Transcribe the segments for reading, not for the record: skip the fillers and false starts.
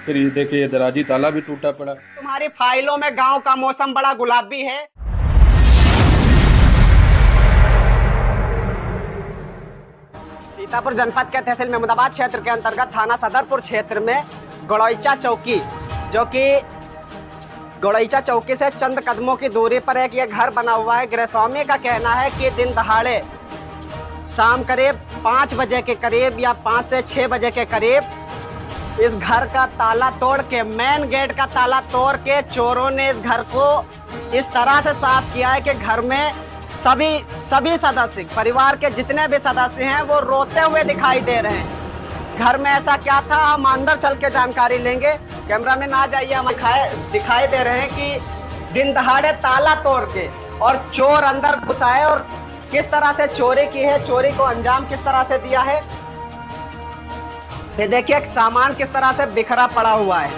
फिर ये देखिए दराजी ताला भी टूटा पड़ा। तुम्हारी फाइलों में गांव का मौसम बड़ा गुलाबी है। सीतापुर जनपद के तहसील महमूदाबाद क्षेत्र के अंतर्गत थाना सदरपुर क्षेत्र में गड़ोइचा चौकी, जो कि गड़ोइचा चौकी से चंद कदमों की दूरी पर एक ये घर बना हुआ है। गृहस्वामी का कहना है कि दिन दहाड़े शाम करीब 5 बजे के करीब या 5 से 6 बजे के करीब इस घर का ताला तोड़ के, मेन गेट का ताला तोड़ के चोरों ने इस घर को इस तरह से साफ किया है कि घर में सभी सदस्य, परिवार के जितने भी सदस्य हैं वो रोते हुए दिखाई दे रहे हैं। घर में ऐसा क्या था, हम अंदर चल के जानकारी लेंगे। कैमरा में ना जाइए, हम दिखाई दे रहे हैं कि दिन दहाड़े ताला तोड़ के और चोर अंदर घुसा है और किस तरह से चोरी की है, चोरी को अंजाम किस तरह से दिया है। ये देखिए सामान किस तरह से बिखरा पड़ा हुआ है,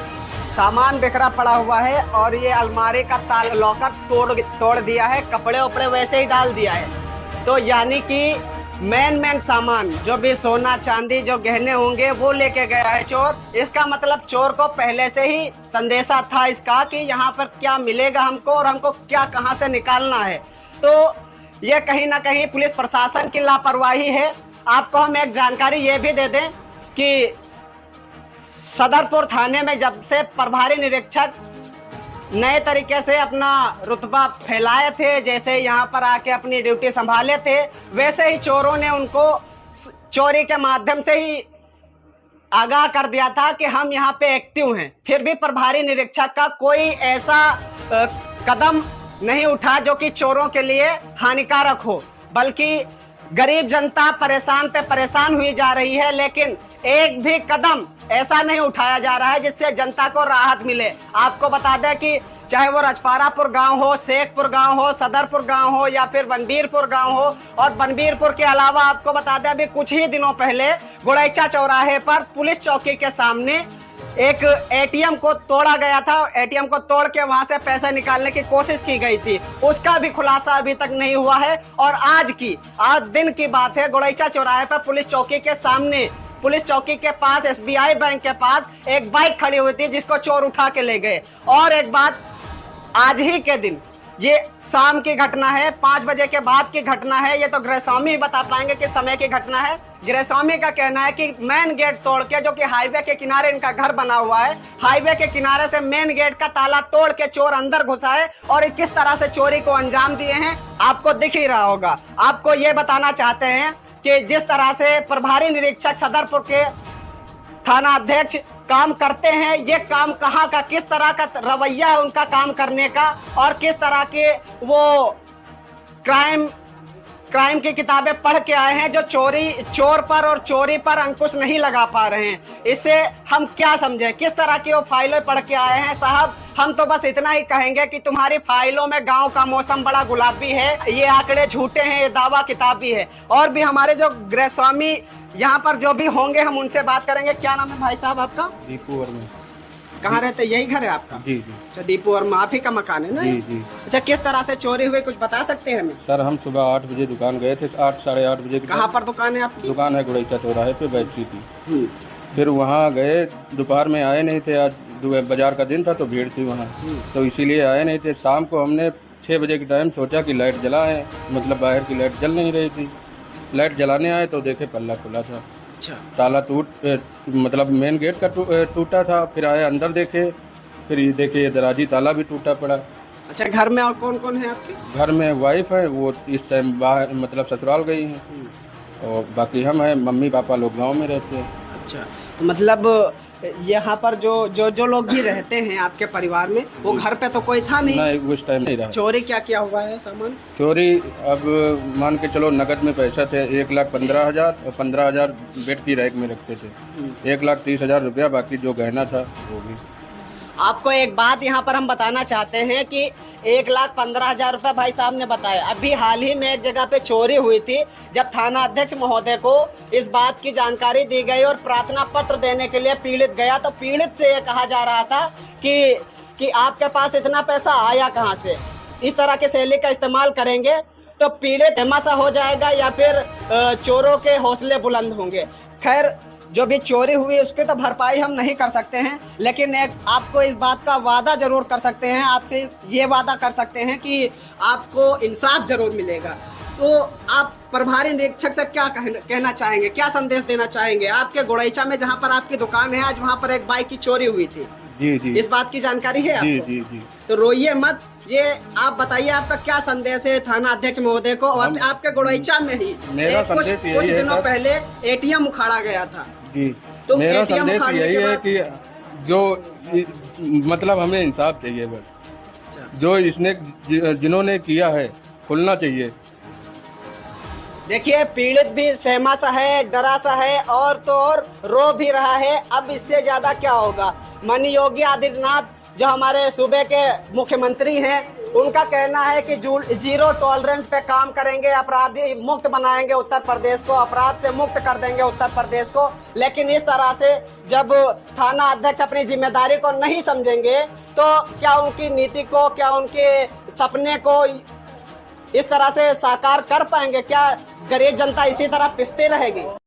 सामान बिखरा पड़ा हुआ है और ये अलमारी का ताला लॉकर तोड़ दिया है, कपड़े उपड़े वैसे ही डाल दिया है। तो यानी कि मेन सामान जो भी सोना चांदी जो गहने होंगे वो लेके गया है चोर। इसका मतलब चोर को पहले से ही संदेशा था इसका कि यहाँ पर क्या मिलेगा हमको और हमको क्या कहाँ से निकालना है। तो ये कहीं ना कहीं पुलिस प्रशासन की लापरवाही है। आपको हम एक जानकारी ये भी दे दें कि सदरपुर थाने में जब से प्रभारी निरीक्षक नए तरीके से अपना रुतबा फैलाए थे, जैसे यहाँ पर आके अपनी ड्यूटी संभाले थे, वैसे ही चोरों ने उनको चोरी के माध्यम से ही आगाह कर दिया था कि हम यहाँ पे एक्टिव हैं। फिर भी प्रभारी निरीक्षक का कोई ऐसा कदम नहीं उठा जो कि चोरों के लिए हानिकारक हो, बल्कि गरीब जनता परेशान पे परेशान हुई जा रही है, लेकिन एक भी कदम ऐसा नहीं उठाया जा रहा है जिससे जनता को राहत मिले। आपको बता दें कि चाहे वो रजपारापुर गांव हो, शेखपुर गांव हो, सदरपुर गांव हो या फिर बनबीरपुर गांव हो, और बनबीरपुर के अलावा आपको बता दें अभी कुछ ही दिनों पहले गड़ोइचा चौराहे पर पुलिस चौकी के सामने एक एटीएम को तोड़ा गया था। एटीएम को तोड़ के वहां से पैसे निकालने की कोशिश की गई थी, उसका भी खुलासा अभी तक नहीं हुआ है। और आज दिन की बात है, गड़ोइचा चौराहे पर पुलिस चौकी के सामने, पुलिस चौकी के पास एसबीआई बैंक के पास एक बाइक खड़ी हुई थी जिसको चोर उठा के ले गए। और एक बात, आज ही के दिन, ये शाम की घटना है, 5 बजे के बाद की घटना है। ये तो गृहस्वामी बता पाएंगे कि समय की घटना है। गृहस्वामी का कहना है कि मेन गेट तोड़ के, जो कि हाईवे के किनारे इनका घर बना हुआ है, हाईवे के किनारे से मेन गेट का ताला तोड़ के चोर अंदर घुसा है और किस तरह से चोरी को अंजाम दिए हैं आपको दिख ही रहा होगा। आपको ये बताना चाहते हैं कि जिस तरह से प्रभारी निरीक्षक सदरपुर के थाना अध्यक्ष काम करते हैं, ये काम कहाँ का, किस तरह का रवैया है उनका काम करने का, और किस तरह के वो क्राइम की किताबें पढ़ के आए हैं जो चोर पर और चोरी पर अंकुश नहीं लगा पा रहे हैं। इससे हम क्या समझे, किस तरह की वो फाइलें पढ़ के आए हैं। साहब, हम तो बस इतना ही कहेंगे कि तुम्हारी फाइलों में गांव का मौसम बड़ा गुलाबी है, ये आंकड़े झूठे हैं, ये दावा किताबी है। और भी हमारे जो गृहस्वामी यहाँ पर जो भी होंगे हम उनसे बात करेंगे। क्या नाम है भाई साहब आपका? दीपू वर्मा। कहाँ रहते, यही घर है आपका? जी जी। अच्छा, दीपू वर्मा आप ही का मकान है ना? जी जी। अच्छा, किस तरह से चोरी हुई कुछ बता सकते हैं हमें? सर हम सुबह 8 बजे दुकान गए थे, 8 साढ़े 8 बजे। कहाँ पर दुकान है आपकी? दुकान है गड़ोइचा चौराहे पे बैटरी की। फिर वहाँ गए, दोपहर में आए नहीं थे, आज बाजार का दिन था तो भीड़ थी वहाँ, तो इसीलिए आए नहीं थे। शाम को हमने 6 बजे के टाइम सोचा कि लाइट जलाएं, मतलब बाहर की लाइट जल नहीं रही थी। लाइट जलाने आए तो देखे पल्ला खुला था। अच्छा। ताला मतलब मेन गेट का टूटा था। फिर आए अंदर देखे, फिर ये देखिए दराजी ताला भी टूटा पड़ा। अच्छा, घर में और कौन कौन है आपके? घर में वाइफ है, वो इस टाइम बाहर मतलब ससुराल गई हैं, और बाकी हम हैं, मम्मी पापा लोग गांव में रहते हैं। अच्छा, तो मतलब यहाँ पर जो लोग भी रहते हैं आपके परिवार में, वो घर पे तो कोई था नहीं उस टाइम नहीं रहा। चोरी क्या क्या हुआ है सामान? चोरी अब मान के चलो, नगद में पैसा थे 1,15,000 और 15,000 बेड की रैक में रखते थे, 1,30,000 रुपया, बाकी जो गहना था वो भी। आपको एक बात यहाँ पर हम बताना चाहते हैं कि 1,15,000 रुपये भाई साहब ने बताया। अभी हाल ही में एक जगह पे चोरी हुई थी, जब थाना अध्यक्ष महोदय को इस बात की जानकारी दी गई और प्रार्थना पत्र देने के लिए पीड़ित गया, तो पीड़ित से ये कहा जा रहा था कि आपके पास इतना पैसा आया कहाँ से। इस तरह के शैली का इस्तेमाल करेंगे तो पीड़ित धमासा हो जाएगा या फिर चोरों के हौसले बुलंद होंगे। खैर, जो भी चोरी हुई उसकी तो भरपाई हम नहीं कर सकते हैं, लेकिन एक आपको इस बात का वादा जरूर कर सकते हैं, आपसे ये वादा कर सकते हैं कि आपको इंसाफ जरूर मिलेगा। तो आप प्रभारी निरीक्षक से क्या कहना चाहेंगे, क्या संदेश देना चाहेंगे? आपके गुड़ैचा में जहाँ पर आपकी दुकान है, आज वहाँ पर एक बाइक की चोरी हुई थी। जी जी, इस बात की जानकारी है जी आपको? जी जी। तो रोइए मत, ये आप बताइए आपका क्या संदेश है थाना अध्यक्ष महोदय को? और आपके गुड़ैचा में ही मेरा संदेश कुछ यही है दिनों सर, पहले एटीएम उखाड़ा गया था। जी तो मेरा ATM संदेश उखाड़ने यही के है बाद- कि जो मतलब हमें इंसाफ चाहिए बस, जो इसने जिन्होंने किया है खुलना चाहिए। देखिए पीड़ित भी सहमा सा है, डरा सा है, और तो और रो भी रहा है। अब इससे ज्यादा क्या होगा? माननीय योगी आदित्यनाथ जो हमारे सूबे के मुख्यमंत्री हैं, उनका कहना है कि जीरो टॉलरेंस पे काम करेंगे, अपराधी मुक्त बनाएंगे उत्तर प्रदेश को, अपराध से मुक्त कर देंगे उत्तर प्रदेश को। लेकिन इस तरह से जब थाना अध्यक्ष अपनी जिम्मेदारी को नहीं समझेंगे तो क्या उनकी नीति को, क्या उनके सपने को इस तरह से साकार कर पाएंगे? क्या गरीब जनता इसी तरह पिसती रहेगी?